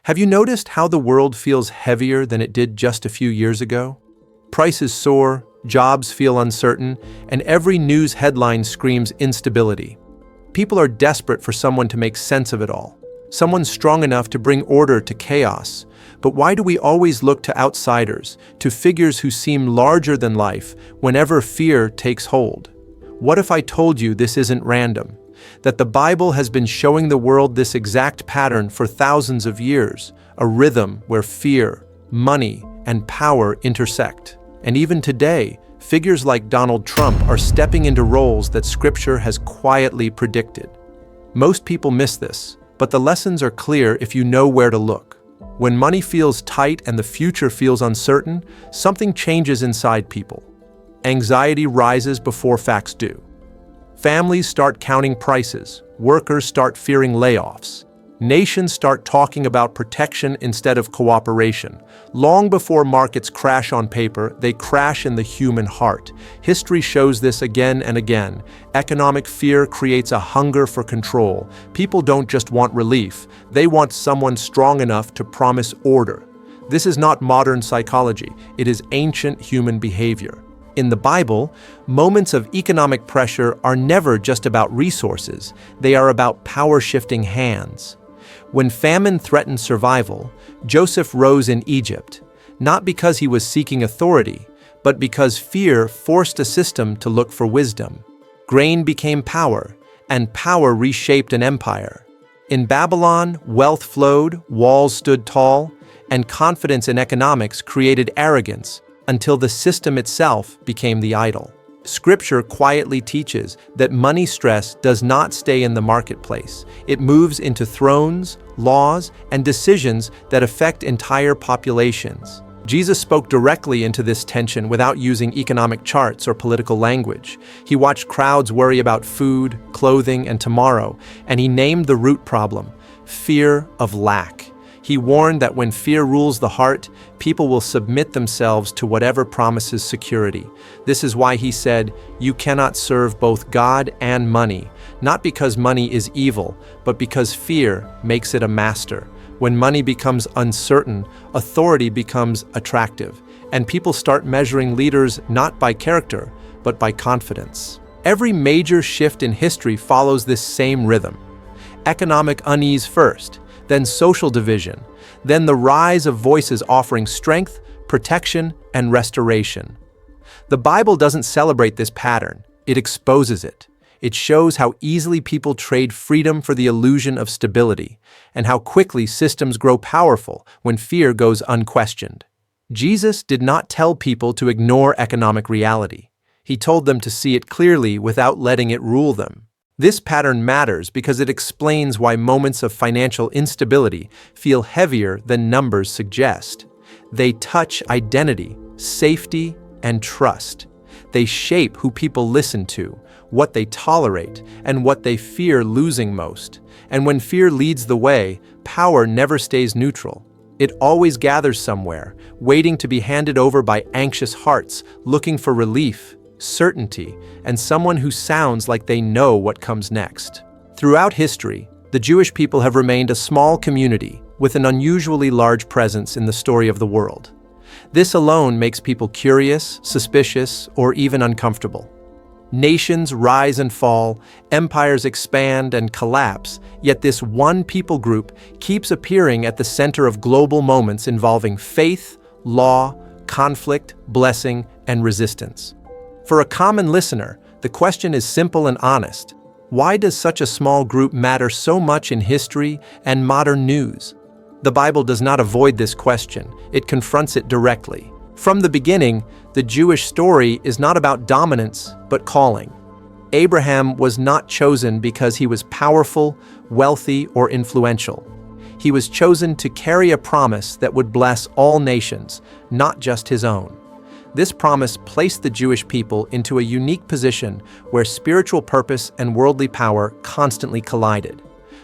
Have you noticed how the world feels heavier than it did just a few years ago? Prices soar, jobs feel uncertain, and every news headline screams instability. People are desperate for someone to make sense of it all, someone strong enough to bring order to chaos. But why do we always look to outsiders, to figures who seem larger than life, whenever fear takes hold? What if I told you this isn't random? That the Bible has been showing the world this exact pattern for thousands of years, a rhythm where fear, money, and power intersect. And even today, figures like Donald Trump are stepping into roles that Scripture has quietly predicted. Most people miss this, but the lessons are clear if you know where to look. When money feels tight and the future feels uncertain, something changes inside people. Anxiety rises before facts do. Families start counting prices, workers start fearing layoffs. Nations start talking about protection instead of cooperation. Long before markets crash on paper, they crash in the human heart. History shows this again and again. Economic fear creates a hunger for control. People don't just want relief, they want someone strong enough to promise order. This is not modern psychology, it is ancient human behavior. In the Bible, moments of economic pressure are never just about resources, they are about power-shifting hands. When famine threatened survival, Joseph rose in Egypt, not because he was seeking authority, but because fear forced a system to look for wisdom. Grain became power, and power reshaped an empire. In Babylon, wealth flowed, walls stood tall, and confidence in economics created arrogance, until the system itself became the idol. Scripture quietly teaches that money stress does not stay in the marketplace. It moves into thrones, laws, and decisions that affect entire populations. Jesus spoke directly into this tension without using economic charts or political language. He watched crowds worry about food, clothing, and tomorrow, and he named the root problem: fear of lack. He warned that when fear rules the heart, people will submit themselves to whatever promises security. This is why he said, "You cannot serve both God and money," not because money is evil, but because fear makes it a master. When money becomes uncertain, authority becomes attractive, and people start measuring leaders not by character, but by confidence. Every major shift in history follows this same rhythm. Economic unease first, then social division, then the rise of voices offering strength, protection, and restoration. The Bible doesn't celebrate this pattern, it exposes it. It shows how easily people trade freedom for the illusion of stability, and how quickly systems grow powerful when fear goes unquestioned. Jesus did not tell people to ignore economic reality. He told them to see it clearly without letting it rule them. This pattern matters because it explains why moments of financial instability feel heavier than numbers suggest. They touch identity, safety, and trust. They shape who people listen to, what they tolerate, and what they fear losing most. And when fear leads the way, power never stays neutral. It always gathers somewhere, waiting to be handed over by anxious hearts, looking for relief, certainty, and someone who sounds like they know what comes next. Throughout history, the Jewish people have remained a small community with an unusually large presence in the story of the world. This alone makes people curious, suspicious, or even uncomfortable. Nations rise and fall, empires expand and collapse, yet this one people group keeps appearing at the center of global moments involving faith, law, conflict, blessing, and resistance. For a common listener, the question is simple and honest. Why does such a small group matter so much in history and modern news? The Bible does not avoid this question, it confronts it directly. From the beginning, the Jewish story is not about dominance, but calling. Abraham was not chosen because he was powerful, wealthy, or influential. He was chosen to carry a promise that would bless all nations, not just his own. This promise placed the Jewish people into a unique position where spiritual purpose and worldly power constantly collided.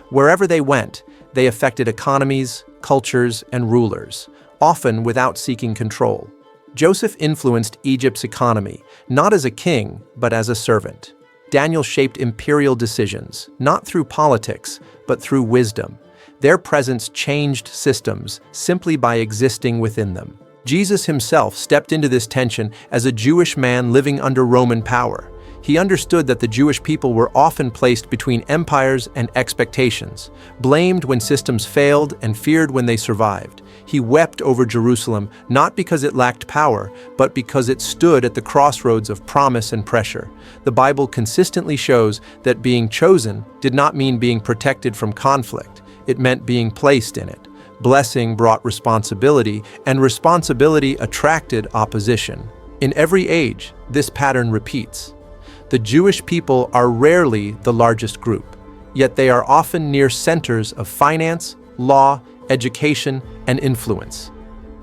Wherever they went, they affected economies, cultures, and rulers, often without seeking control. Joseph influenced Egypt's economy, not as a king, but as a servant. Daniel shaped imperial decisions, not through politics, but through wisdom. Their presence changed systems simply by existing within them. Jesus himself stepped into this tension as a Jewish man living under Roman power. He understood that the Jewish people were often placed between empires and expectations, blamed when systems failed and feared when they survived. He wept over Jerusalem not because it lacked power, but because it stood at the crossroads of promise and pressure. The Bible consistently shows that being chosen did not mean being protected from conflict. It meant being placed in it. Blessing brought responsibility, and responsibility attracted opposition. In every age, this pattern repeats. The Jewish people are rarely the largest group, yet they are often near centers of finance, law, education, and influence.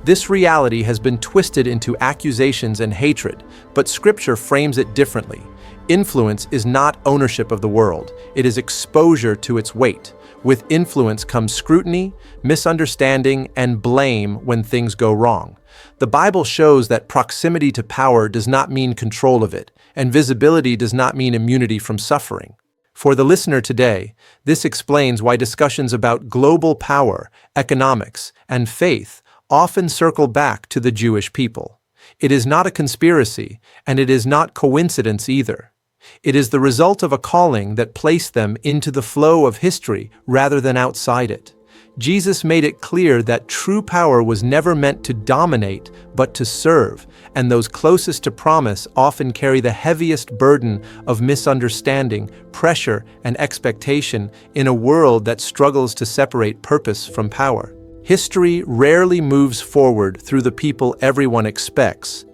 This reality has been twisted into accusations and hatred, but Scripture frames it differently. Influence is not ownership of the world, it is exposure to its weight. With influence comes scrutiny, misunderstanding, and blame when things go wrong. The Bible shows that proximity to power does not mean control of it, and visibility does not mean immunity from suffering. For the listener today, this explains why discussions about global power, economics, and faith often circle back to the Jewish people. It is not a conspiracy, and it is not coincidence either. It is the result of a calling that placed them into the flow of history rather than outside it. Jesus made it clear that true power was never meant to dominate, but to serve, and those closest to promise often carry the heaviest burden of misunderstanding, pressure, and expectation in a world that struggles to separate purpose from power. History rarely moves forward through the people everyone expects.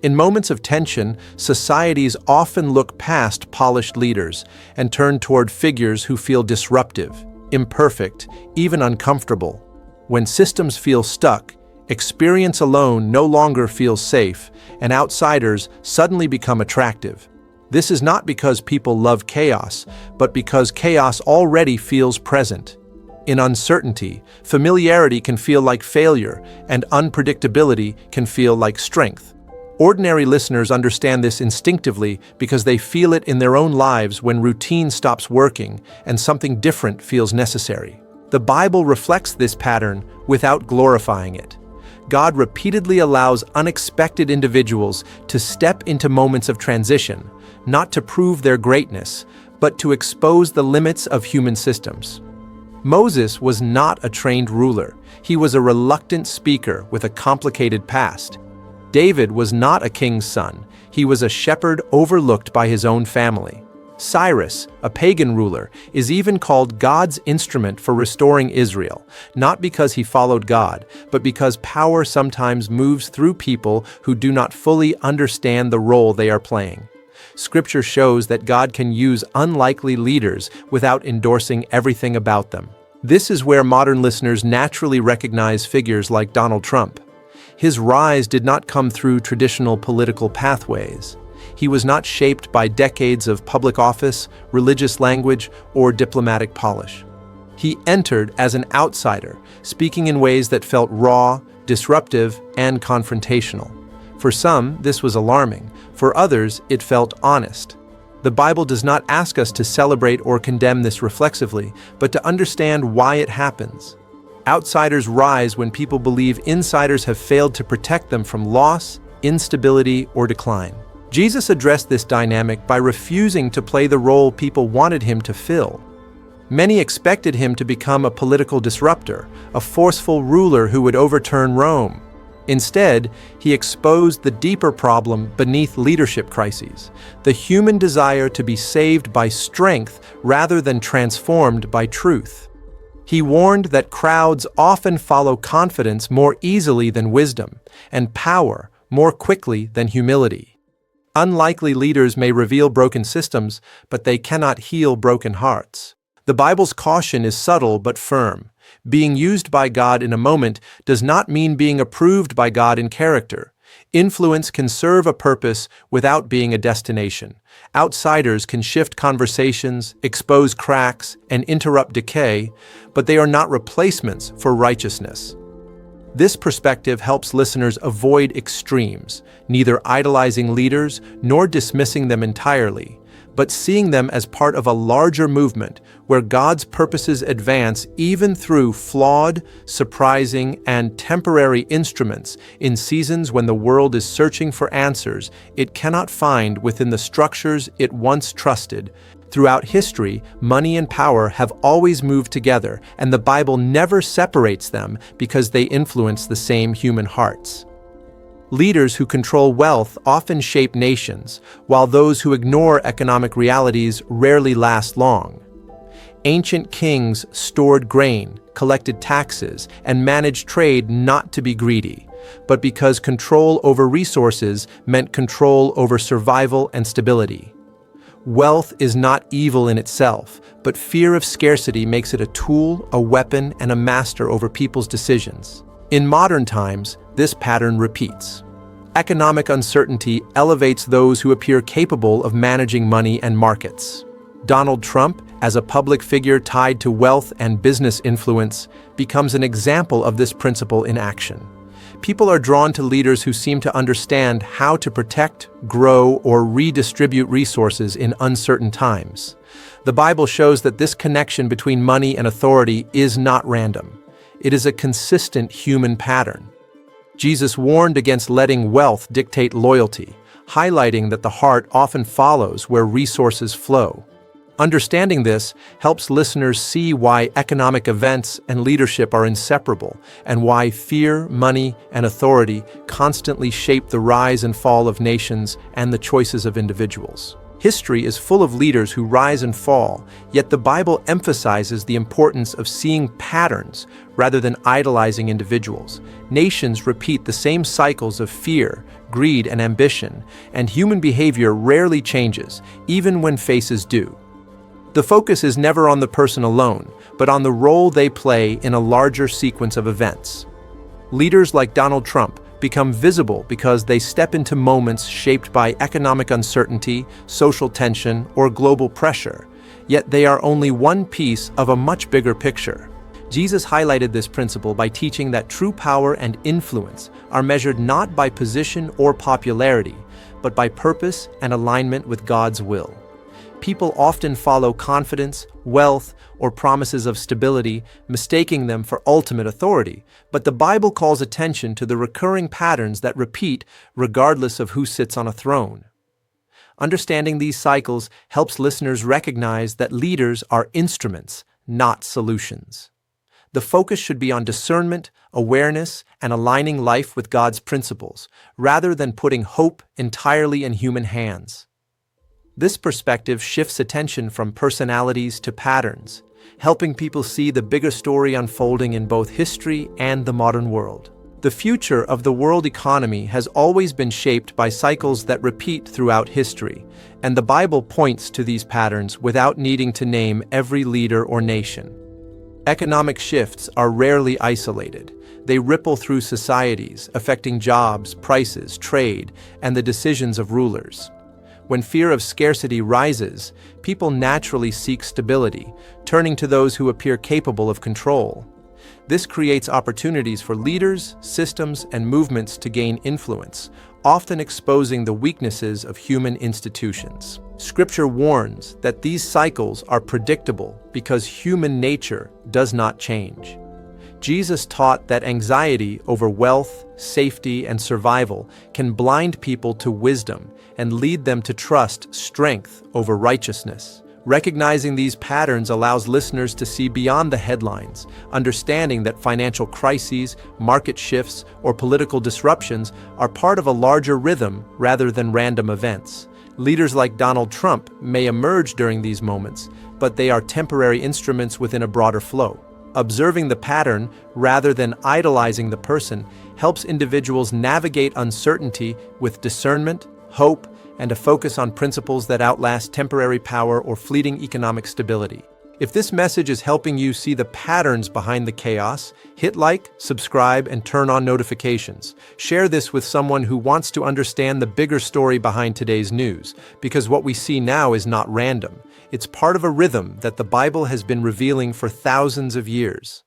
In moments of tension, societies often look past polished leaders and turn toward figures who feel disruptive, imperfect, even uncomfortable. When systems feel stuck, experience alone no longer feels safe, and outsiders suddenly become attractive. This is not because people love chaos, but because chaos already feels present. In uncertainty, familiarity can feel like failure, and unpredictability can feel like strength. Ordinary listeners understand this instinctively because they feel it in their own lives when routine stops working and something different feels necessary. The Bible reflects this pattern without glorifying it. God repeatedly allows unexpected individuals to step into moments of transition, not to prove their greatness, but to expose the limits of human systems. Moses was not a trained ruler. He was a reluctant speaker with a complicated past. David was not a king's son. He was a shepherd overlooked by his own family. Cyrus, a pagan ruler, is even called God's instrument for restoring Israel, not because he followed God, but because power sometimes moves through people who do not fully understand the role they are playing. Scripture shows that God can use unlikely leaders without endorsing everything about them. This is where modern listeners naturally recognize figures like Donald Trump. His rise did not come through traditional political pathways. He was not shaped by decades of public office, religious language, or diplomatic polish. He entered as an outsider, speaking in ways that felt raw, disruptive, and confrontational. For some, this was alarming. For others, it felt honest. The Bible does not ask us to celebrate or condemn this reflexively, but to understand why it happens. Outsiders rise when people believe insiders have failed to protect them from loss, instability, or decline. Jesus addressed this dynamic by refusing to play the role people wanted him to fill. Many expected him to become a political disruptor, a forceful ruler who would overturn Rome. Instead, he exposed the deeper problem beneath leadership crises, the human desire to be saved by strength rather than transformed by truth. He warned that crowds often follow confidence more easily than wisdom, and power more quickly than humility. Unlikely leaders may reveal broken systems, but they cannot heal broken hearts. The Bible's caution is subtle but firm. Being used by God in a moment does not mean being approved by God in character. Influence can serve a purpose without being a destination. Outsiders can shift conversations, expose cracks, and interrupt decay, but they are not replacements for righteousness. This perspective helps listeners avoid extremes, neither idolizing leaders nor dismissing them entirely, but seeing them as part of a larger movement where God's purposes advance even through flawed, surprising, and temporary instruments in seasons when the world is searching for answers it cannot find within the structures it once trusted. Throughout history, money and power have always moved together, and the Bible never separates them because they influence the same human hearts. Leaders who control wealth often shape nations, while those who ignore economic realities rarely last long. Ancient kings stored grain, collected taxes, and managed trade not to be greedy, but because control over resources meant control over survival and stability. Wealth is not evil in itself, but fear of scarcity makes it a tool, a weapon, and a master over people's decisions. In modern times, this pattern repeats. Economic uncertainty elevates those who appear capable of managing money and markets. Donald Trump, as a public figure tied to wealth and business influence, becomes an example of this principle in action. People are drawn to leaders who seem to understand how to protect, grow, or redistribute resources in uncertain times. The Bible shows that this connection between money and authority is not random. It is a consistent human pattern. Jesus warned against letting wealth dictate loyalty, highlighting that the heart often follows where resources flow. Understanding this helps listeners see why economic events and leadership are inseparable, and why fear, money, and authority constantly shape the rise and fall of nations and the choices of individuals. History is full of leaders who rise and fall, yet the Bible emphasizes the importance of seeing patterns rather than idolizing individuals. Nations repeat the same cycles of fear, greed, and ambition, and human behavior rarely changes, even when faces do. The focus is never on the person alone, but on the role they play in a larger sequence of events. Leaders like Donald Trump become visible because they step into moments shaped by economic uncertainty, social tension, or global pressure, yet they are only one piece of a much bigger picture. Jesus highlighted this principle by teaching that true power and influence are measured not by position or popularity, but by purpose and alignment with God's will. People often follow confidence, wealth, or promises of stability, mistaking them for ultimate authority, but the Bible calls attention to the recurring patterns that repeat regardless of who sits on a throne. Understanding these cycles helps listeners recognize that leaders are instruments, not solutions. The focus should be on discernment, awareness, and aligning life with God's principles, rather than putting hope entirely in human hands. This perspective shifts attention from personalities to patterns, helping people see the bigger story unfolding in both history and the modern world. The future of the world economy has always been shaped by cycles that repeat throughout history, and the Bible points to these patterns without needing to name every leader or nation. Economic shifts are rarely isolated. They ripple through societies, affecting jobs, prices, trade, and the decisions of rulers. When fear of scarcity rises, people naturally seek stability, turning to those who appear capable of control. This creates opportunities for leaders, systems, and movements to gain influence, often exposing the weaknesses of human institutions. Scripture warns that these cycles are predictable because human nature does not change. Jesus taught that anxiety over wealth, safety, and survival can blind people to wisdom and lead them to trust strength over righteousness. Recognizing these patterns allows listeners to see beyond the headlines, understanding that financial crises, market shifts, or political disruptions are part of a larger rhythm rather than random events. Leaders like Donald Trump may emerge during these moments, but they are temporary instruments within a broader flow. Observing the pattern rather than idolizing the person helps individuals navigate uncertainty with discernment, hope, and a focus on principles that outlast temporary power or fleeting economic stability. If this message is helping you see the patterns behind the chaos, hit like, subscribe, and turn on notifications. Share this with someone who wants to understand the bigger story behind today's news, because what we see now is not random. It's part of a rhythm that the Bible has been revealing for thousands of years.